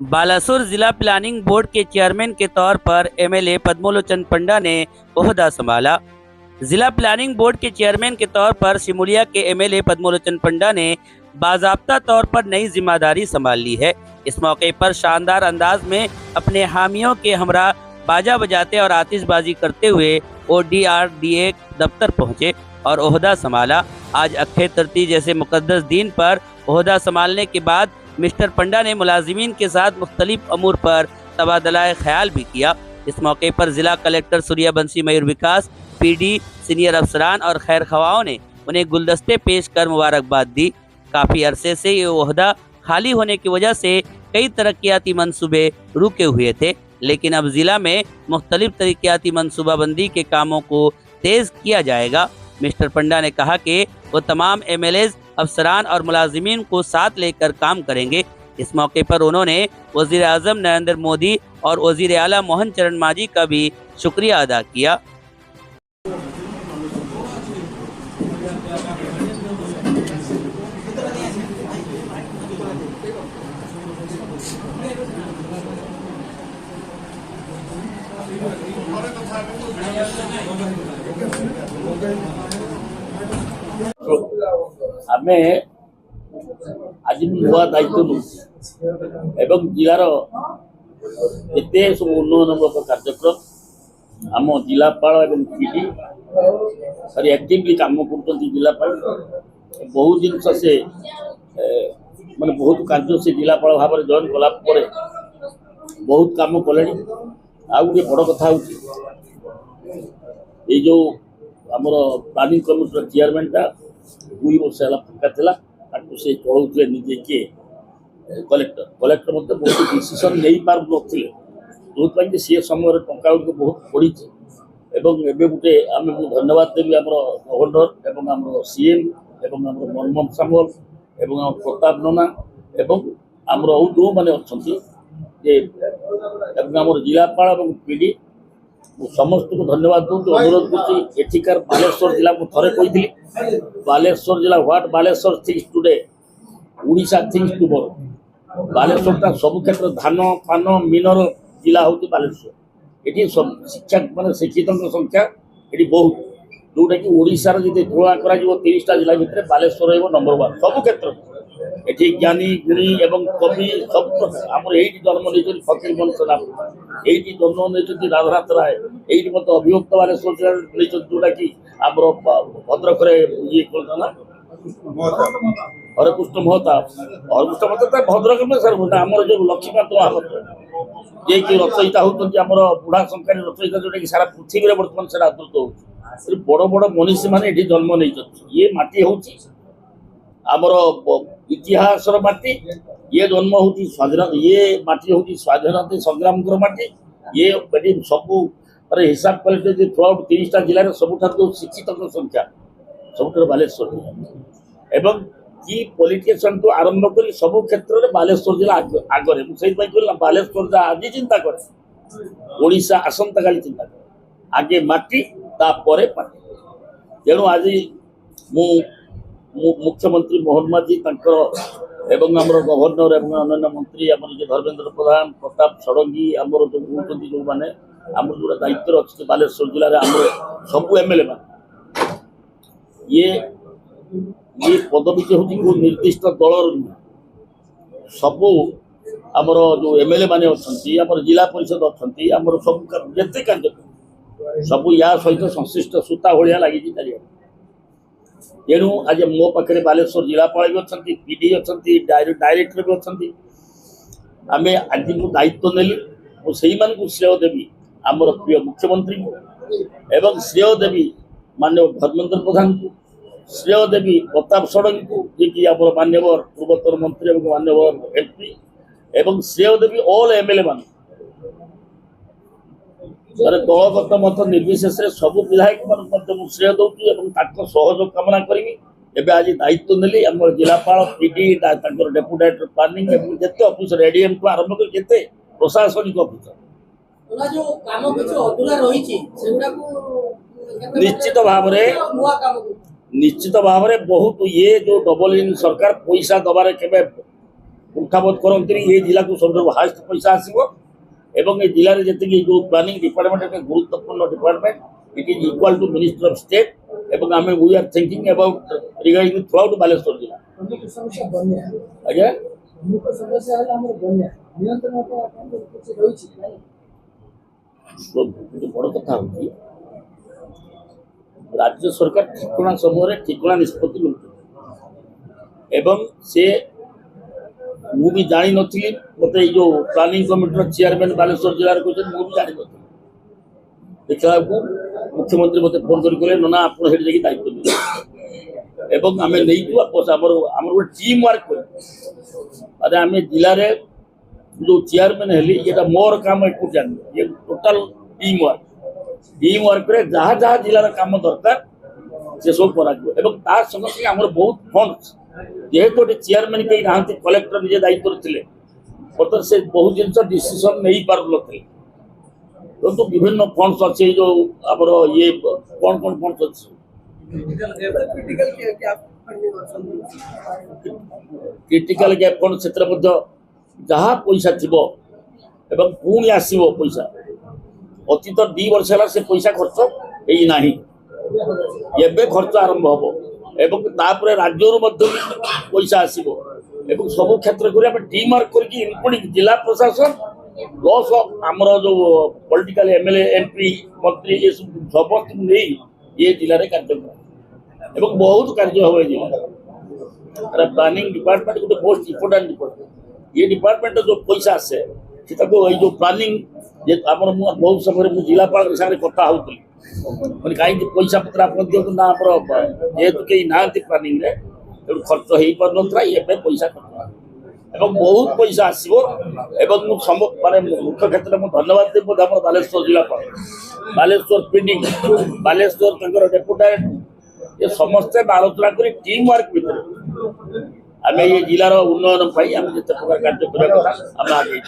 बालासुर जिला planning board के chairman के तौर पर एमएलए पद्मलोचन पंडा ने ओहदा संभाला। जिला प्लानिंग बोर्ड के चेयरमैन के तौर पर सिमुलिया के एमएलए पद्मलोचन पंडा ने बाजाब्ता तौर पर नई जिम्मेदारी संभाल ली है। इस मौके पर शानदार अंदाज में अपने हामियों के हमरा बाजा बजाते और आतिशबाजी करते हुए ODRDA दफ्तर पहुंचे और ओहदा संभाला। आज अक्षय तृतीया जैसे मुकद्दस दिन पर ओहदा संभालने के बाद मिस्टर पंडा ने मुलाजिमीन के साथ मुख्तलिफ अमूर पर तबादला ख्याल भी किया। इस मौके पर जिला कलेक्टर सूर्यवंशी मयूर विकास, PD, सीनियर अफसरान और खैर खवाओं ने उन्हें गुलदस्ते पेश कर मुबारकबाद दी। काफ़ी अरसे से ये ओहदा खाली होने की वजह से कई तरक्याती मंसूबे रुके हुए थे, लेकिन अब जिला में मुख्तलिफ तरक्याती मंसूबाबंदी के कामों को तेज़ किया जाएगा। मिस्टर पंडा ने कहा कि वो तमाम MLAs, अफसरान और मुलाजिमीन को साथ लेकर काम करेंगे। इस मौके पर उन्होंने वज़ीर आज़म नरेंद्र मोदी और वज़ीर आला मोहन चरण मांझी का भी शुक्रिया अदा किया। आमे आज नुआ दायित्व एवं जिलार एते सब उन्नयनमूलक कार्यक्रम आम जिलापाल एवं PD सारी एक्टिवली काम कर जिलापाल बहुत जिनस से माने बहुत कार्य से जिलापाल भाव में जॉइन कला बहुत काम कले। आ गोटे बड़ कथा ये जो आमर प्लानिंग कमिटी चेयरमैन टा 2 वर्ष है फाँका से चलाऊे निजे किए कलेक्टर मतलब बहुत डिसीजन नहीं पार नथिले जो सी समय टंका गुड़ बहुत पड़ी गोटे आम धन्यवाद देवी आम गवर्नर एवं आम CM एवं आम मनमोहन सामल एवं आम प्रताप नना एवं आम जो मैंने अच्छा आम जिलापाल और PD समस्त को धन्यवाद दूँ। अनुरोध कर बालेश्वर जिला मुझे थे कही बालेश्वर जिला what Baleshwar things today Orissa things tomorrow. Baleshwar टा सब क्षेत्र धान पान मीनर जिला हूँ बालेश्वर। ये सब शिक्षा मान शिक्षित संख्या ये बहुत जोटा कि ओडार जी तुलना कर 30टा जिला भितर बालेश्वर नंबर 1 सब क्षेत्र। ये ज्ञानी गुणी एवं कवि सब आम ये जन्म नहीं फकीर मोहन सेना ये जन्म नहीं राधानाथ राय ये मत अभियुक्त बालेश्वर नहीं जोटा कि आम भद्रक ये ना हरेकृष्ण महता हरेकृष्ण महता भद्रक में सर आम जो लक्ष्मीकांत महापात्र ये कि रचयिता होती आम बुढ़ा संख्यार रचयिता जोटा कि सारा पृथ्वी में बर्तमान से आदृत हो बड़ बड़ मनीषी मैंने ये जन्म नहीं। ये माटी हूँ आमर इतिहास माटी ये जन्म हूँ स्वाधीनता ये माटी हूँ स्वाधीनता संग्राम माटी ये सब हिसाब कले थ्रू आउट 30टा जिले सबुठ शिक्षित संख्या सब बालेश्वर एवं कि पॉलिटिशियन तो आरंभ कर सब क्षेत्र में बालेश्वर जिला आगे मुझे बालेश्वर आज चिंता करे ओडिशा आसंता काली चिंता करे आगे माटी तापर पार्टी। तेणु आज मुख्यमंत्री मोहन मांझी एवं आम गवर्नर एवं अन्य मंत्री आम धर्मेंद्र प्रधान प्रताप षडंगी आमर जो कहते जो मैंने आम जो दायित्व अच्छे बालेश्वर जिले में आम सब MLA मान ये पदवी हूँ निर्दिष्ट दल सब आमर जो MLA माने अच्छा आम जिला परिषद अच्छा आम सब जिते कार्यक्रम सब या सहित संश्लिष्ट सूता भाया लगी चार। तेणु आज मो पाखे बालेश्वर जिलापाल भी अच्छा PD अच्छा डायरेक्टर भी अच्छा आम आज मु दायित्व नेली मुझे श्रेय देवी आमर प्रिय मुख्यमंत्री एवं श्रेय देवी माननीय धर्मेंद्र प्रधान को श्रेय देवी प्रताप षडंगी को जी कि आम मान्यवर पूर्वोत्तर मंत्री एवं मान्यवर MP एवं श्रेय देवी ऑल MLA मान दलगत मत निर्विशेष सब विधायक मान श्रेय दूँ सहयोग कामना करी। आज दायित्व नेली आम जिलापाल PD डेप्यूटी डायरेक्टर प्लानिंग जिते ऑफिसर ADM को आरंभ कर प्रशासनिक ऑफिसर निश्चित भाव बहुत ये जो डबल इंजन सरकार पैसा दबार के କୁଣ୍ଠାବୋଧ କରନ୍ତି ଏ ଜିଲ୍ଲାକୁ ସବୁଠାରୁ ହାଏଷ୍ଟ ପଇସା ଆସିବ ଏବଂ ଏ ଜିଲ୍ଲାରେ ଯେତିକି ଯେଉଁ ପ୍ଲାନିଂ ଡିପାର୍ଟମେଣ୍ଟ ଗୋଟେ ଗୁରୁତ୍ୱପୂର୍ଣ୍ଣ department it is equal to ministry of state ଏବଂ ଆମେ we are thinking about regarding throughout Baleshwar जिला आज्ञा बड़ कथा हूँ राज्य सरकार ठिकणा समय ठिकणा निष्पत्ति एवं से मु भी जानी नी मत जो प्लानिंग कमिटी चेयरमैन बालेश्वर जिले कहते मुझे जानी नी देखा मुख्यमंत्री मत फोन कर ना आप दायित्व एवं आम नहीं गोटे टीम वर्क अरे आम जिले में जो चेयरमैन हेली ये मोर काम एक जान ये टोटाल टीम वर्क रे जहाँ जहाँ जिलार काम दरकार से सब कर संगे आम बहुत फंड जेहेतु गोटे चेयरमैन कहीं ना कलेक्टर निजे दायित्व थे बर्तमान से बहुत जिन डिसीजन नहीं पार नी तो विभिन्न फंड्स अच्छे जो आमर ये कौन कौन फंड्स अच्छे क्रिटिकल गैप फंड से जहाँ पैसा थी एवं पुणी आसो पैसा अतीत 2 वर्ष है से पैसा खर्च होना एवं खर्च आरंभ हम एवं तापर राज्य पैसा आसो एवं सब क्षेत्र को टीम वर्क करके इनक्लूडिंग जिला प्रशासन प्लस आमर जो पॉलिटिकल एमएलए एमपी मंत्री ये समस्त नहीं ये जिले में कार्यक्रम एवं बहुत कार्य हम जिला प्लानिंग डिपार्टमेंट गोटे मोस्ट इम्पोर्टाट डिपार्टमेंट ये डिपार्टमेंट जो पैसा आसे जो प्लानिंग बहुत समय मुझे जिलापाल साथ कथा होती मैंने कहीं पैसा पत्र आप दिखते ना जेहेतु कहीं ना प्लानिंग खर्च हो पार ना ये पैसा खर्च एवं बहुत पैसा आसो एवं माने मुख्य क्षेत्र में धन्यवाद देव बालेश्वर जिलापाल बालेश्वर पीडी बालेश्वर डेपुटेट ये समस्ते आलोचना कर टीम वर्क भितर आम ये जिलार उन्नयन आम जिते प्रकार कार्य करने आगे